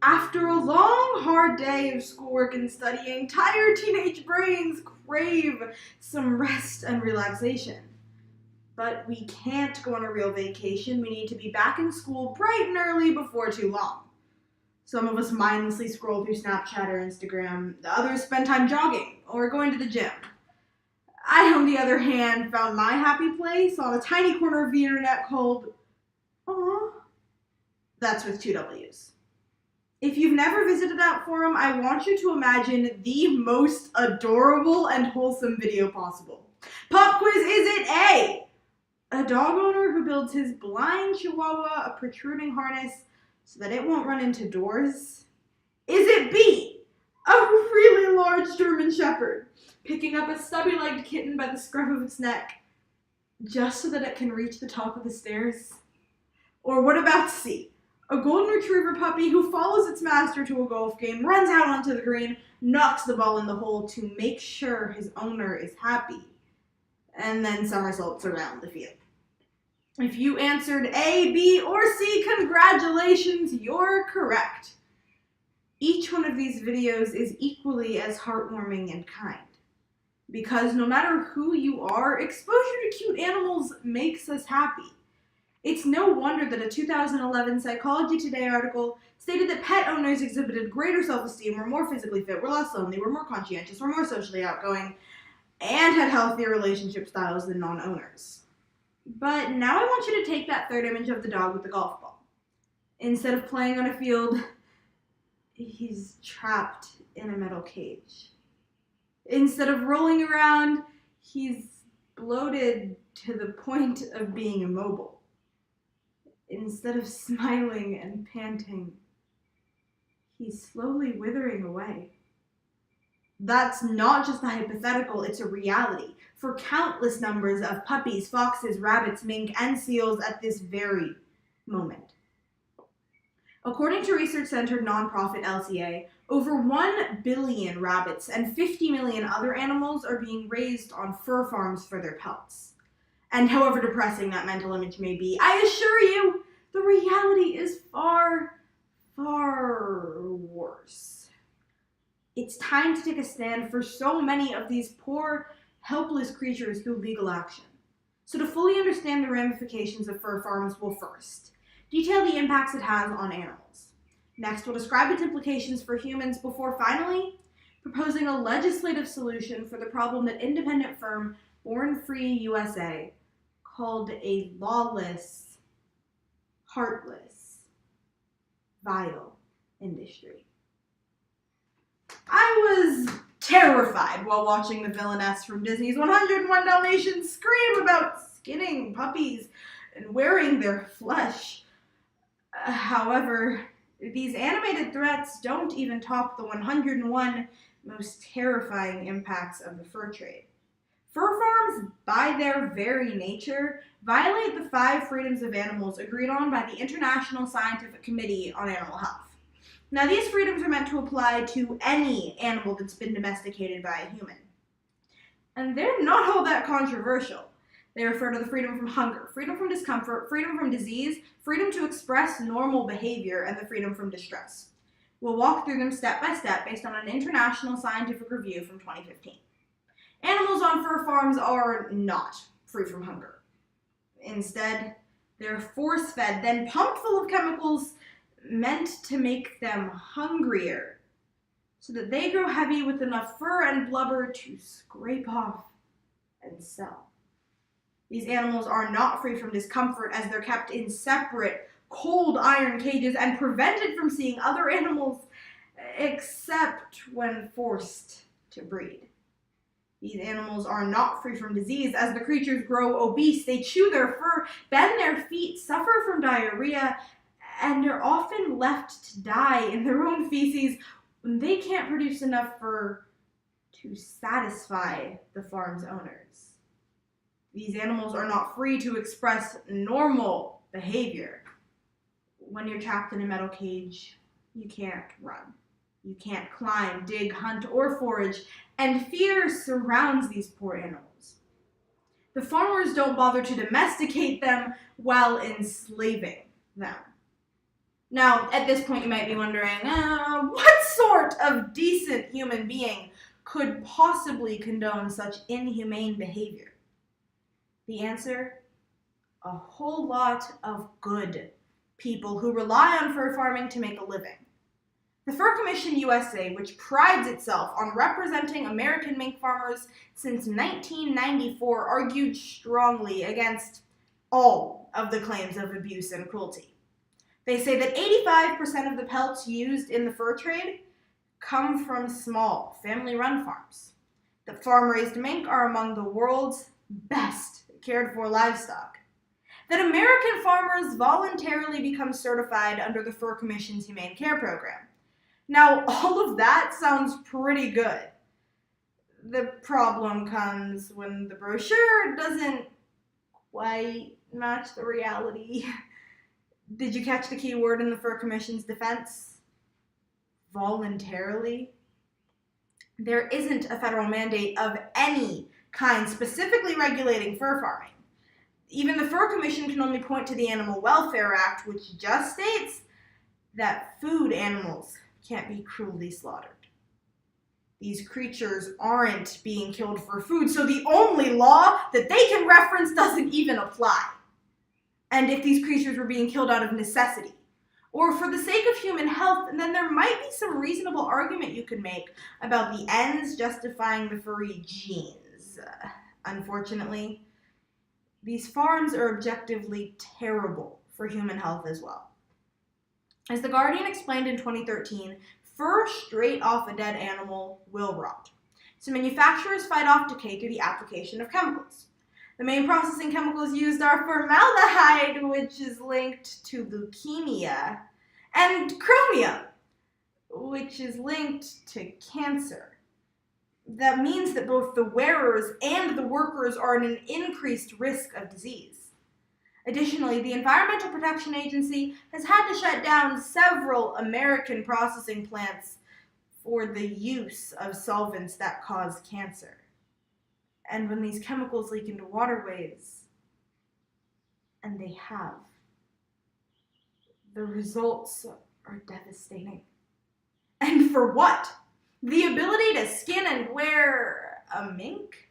After a long, hard day of schoolwork and studying, tired teenage brains crave some rest and relaxation. But we can't go on a real vacation. We need to be back in school bright and early before too long. Some of us mindlessly scroll through Snapchat or Instagram. The others spend time jogging or going to the gym. I, on the other hand, found my happy place on a tiny corner of the internet called Aww. That's with 2 W's. If you've never visited that forum, I want you to imagine the most adorable and wholesome video possible. Pop quiz, is it A, a dog owner who builds his blind chihuahua a protruding harness so that it won't run into doors? Is it B, a really large German shepherd picking up a stubby-legged kitten by the scruff of its neck just so that it can reach the top of the stairs? Or what about C, a golden retriever puppy who follows its master to a golf game, runs out onto the green, knocks the ball in the hole to make sure his owner is happy, and then somersaults around the field? If you answered A, B, or C, congratulations, you're correct. Each one of these videos is equally as heartwarming and kind. Because no matter who you are, exposure to cute animals makes us happy. It's no wonder that a 2011 Psychology Today article stated that pet owners exhibited greater self-esteem, were more physically fit, were less lonely, were more conscientious, were more socially outgoing, and had healthier relationship styles than non-owners. But now I want you to take that third image of the dog with the golf ball. Instead of playing on a field, he's trapped in a metal cage. Instead of rolling around, he's bloated to the point of being immobile. Instead of smiling and panting, he's slowly withering away. That's not just a hypothetical, it's a reality for countless numbers of puppies, foxes, rabbits, mink, and seals at this very moment. According to research-centered nonprofit LCA, over 1 billion rabbits and 50 million other animals are being raised on fur farms for their pelts. And however depressing that mental image may be, I assure you, the reality is far, far worse. It's time to take a stand for so many of these poor, helpless creatures through legal action. So to fully understand the ramifications of fur farms, we'll first detail the impacts it has on animals. Next, we'll describe its implications for humans before finally proposing a legislative solution for the problem that independent firm Born Free USA called a lawless, heartless, vile industry. I was terrified while watching the villainess from Disney's 101 Dalmatians scream about skinning puppies and wearing their flesh. However, these animated threats don't even top the 101 most terrifying impacts of the fur trade. Fur farms, by their very nature, violate the 5 freedoms of animals agreed on by the International Scientific Committee on Animal Health. Now, these freedoms are meant to apply to any animal that's been domesticated by a human. And they're not all that controversial. They refer to the freedom from hunger, freedom from discomfort, freedom from disease, freedom to express normal behavior, and the freedom from distress. We'll walk through them step by step based on an international scientific review from 2015. Animals on fur farms are not free from hunger. Instead, they're force-fed, then pumped full of chemicals meant to make them hungrier, so that they grow heavy with enough fur and blubber to scrape off and sell. These animals are not free from discomfort as they're kept in separate, cold iron cages and prevented from seeing other animals except when forced to breed. These animals are not free from disease as the creatures grow obese, they chew their fur, bend their feet, suffer from diarrhea, and are often left to die in their own feces when they can't produce enough fur to satisfy the farm's owners. These animals are not free to express normal behavior. When you're trapped in a metal cage, you can't run. You can't climb, dig, hunt, or forage, and fear surrounds these poor animals. The farmers don't bother to domesticate them while enslaving them. Now, at this point, you might be wondering, what sort of decent human being could possibly condone such inhumane behavior? The answer? A whole lot of good people who rely on fur farming to make a living. The Fur Commission USA, which prides itself on representing American mink farmers since 1994, argued strongly against all of the claims of abuse and cruelty. They say that 85% of the pelts used in the fur trade come from small, family-run farms. That farm-raised mink are among the world's best cared-for livestock. That American farmers voluntarily become certified under the Fur Commission's Humane Care Program. Now, all of that sounds pretty good. The problem comes when the brochure doesn't quite match the reality. Did you catch the key word in the Fur Commission's defense? Voluntarily. There isn't a federal mandate of any kind specifically regulating fur farming. Even the Fur Commission can only point to the Animal Welfare Act, which just states that food animals can't be cruelly slaughtered. These creatures aren't being killed for food, so the only law that they can reference doesn't even apply. And if these creatures were being killed out of necessity, or for the sake of human health, then there might be some reasonable argument you could make about the ends justifying the furry genes. Unfortunately, these farms are objectively terrible for human health as well. As The Guardian explained in 2013, fur straight off a dead animal will rot. So manufacturers fight off decay through the application of chemicals. The main processing chemicals used are formaldehyde, which is linked to leukemia, and chromium, which is linked to cancer. That means that both the wearers and the workers are at an increased risk of disease. Additionally, the Environmental Protection Agency has had to shut down several American processing plants for the use of solvents that cause cancer. And when these chemicals leak into waterways, and they have, the results are devastating. And for what? The ability to skin and wear a mink?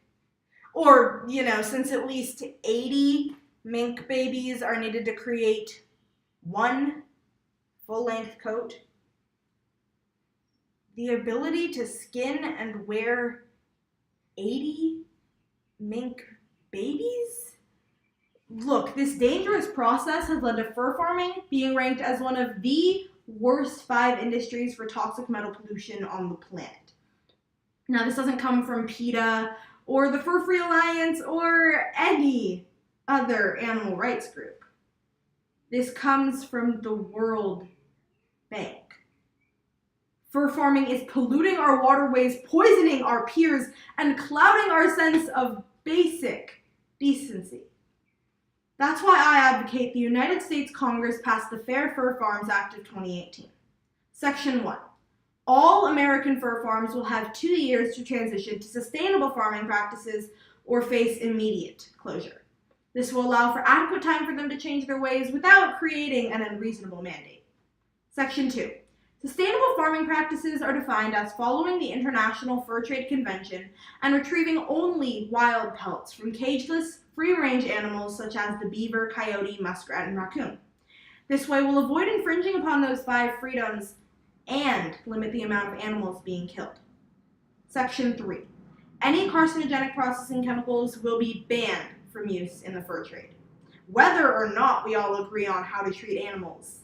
Or, since at least 80 mink babies are needed to create one full-length coat, the ability to skin and wear 80 mink babies? Look, this dangerous process has led to fur farming being ranked as one of the worst 5 industries for toxic metal pollution on the planet. Now, this doesn't come from PETA or the Fur Free Alliance or any other animal rights group. This comes from the World Bank. Fur farming is polluting our waterways, poisoning our piers, and clouding our sense of basic decency. That's why I advocate the United States Congress pass the Fair Fur Farms Act of 2018. Section 1. All American fur farms will have 2 years to transition to sustainable farming practices or face immediate closure. This will allow for adequate time for them to change their ways without creating an unreasonable mandate. Section 2. Sustainable farming practices are defined as following the International Fur Trade Convention and retrieving only wild pelts from cageless, free-range animals such as the beaver, coyote, muskrat, and raccoon. This way will avoid infringing upon those 5 freedoms and limit the amount of animals being killed. Section 3. Any carcinogenic processing chemicals will be banned from use in the fur trade. Whether or not we all agree on how to treat animals,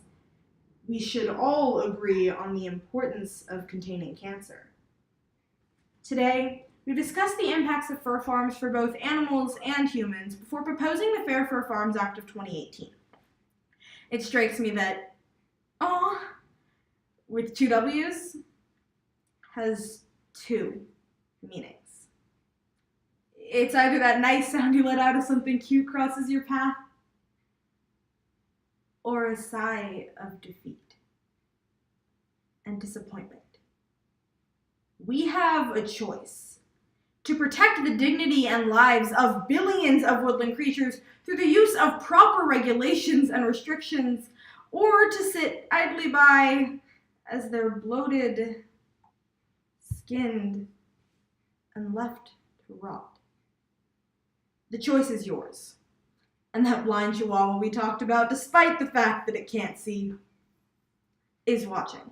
we should all agree on the importance of containing cancer. Today, we discussed the impacts of fur farms for both animals and humans before proposing the Fair Fur Farms Act of 2018. It strikes me that with 2 W's has 2 meanings. It's either that nice sound you let out if something cute crosses your path, or a sigh of defeat and disappointment. We have a choice to protect the dignity and lives of billions of woodland creatures through the use of proper regulations and restrictions, or to sit idly by as they're bloated, skinned, and left to rot. The choice is yours. And that blind chihuahua we talked about, despite the fact that it can't see, is watching.